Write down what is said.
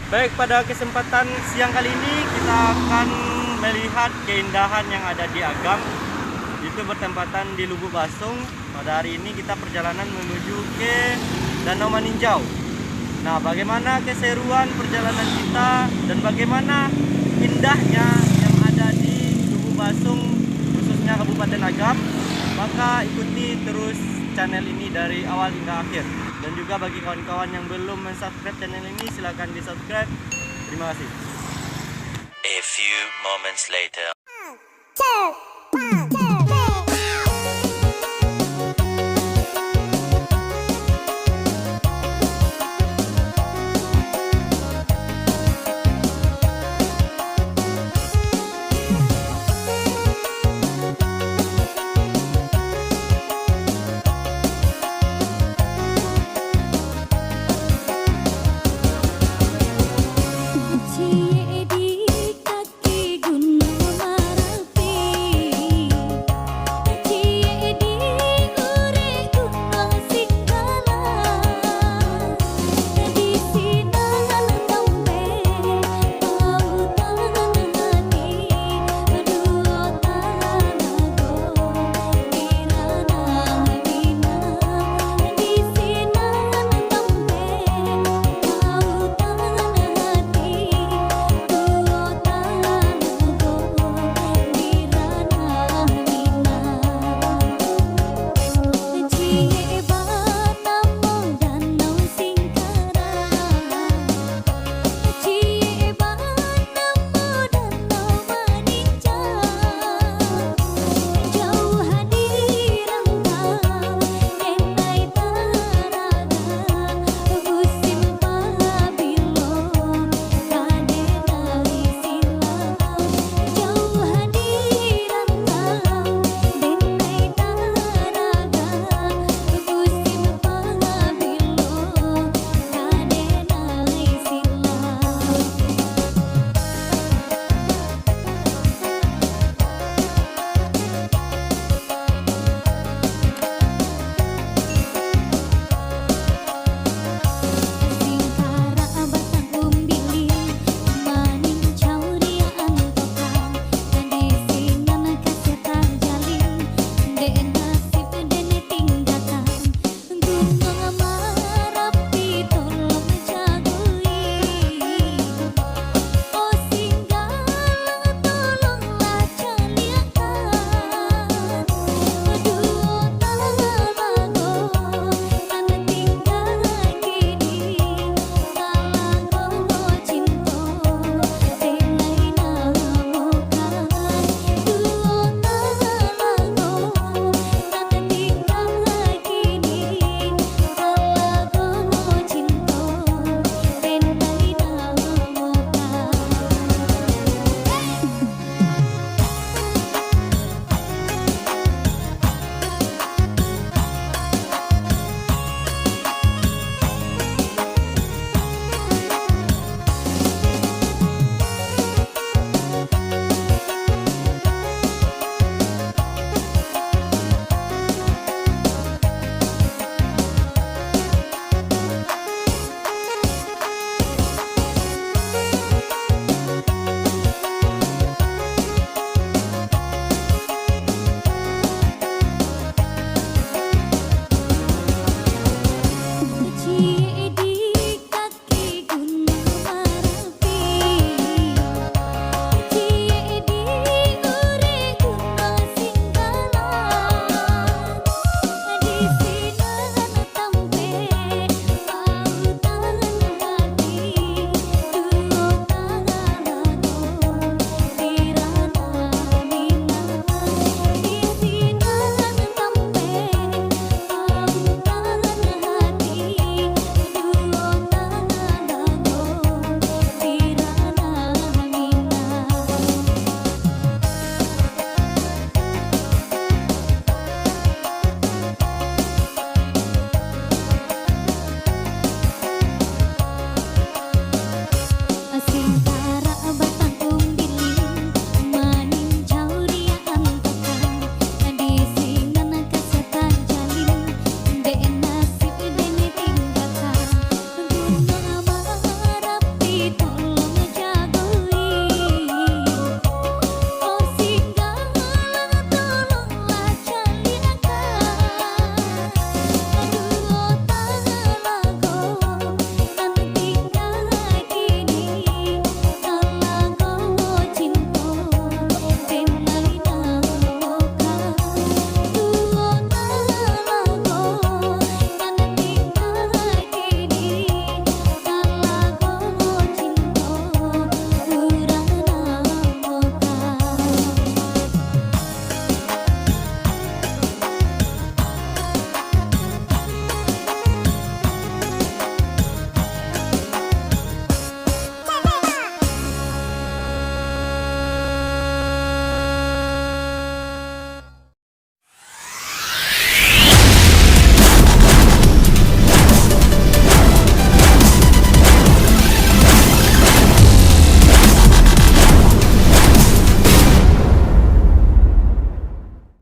Baik, pada kesempatan siang kali ini kita akan melihat keindahan yang ada di Agam. Itu bertempatan di Lubuk Basung. Pada hari ini kita perjalanan menuju ke Danau Maninjau. Nah, bagaimana keseruan perjalanan kita dan bagaimana indahnya yang ada di Lubuk Basung, khususnya Kabupaten Agam, maka ikuti terus channel ini dari awal hingga akhir. Dan juga bagi kawan-kawan yang belum mensubscribe channel ini, silahkan di subscribe. Terima kasih. A few moments later.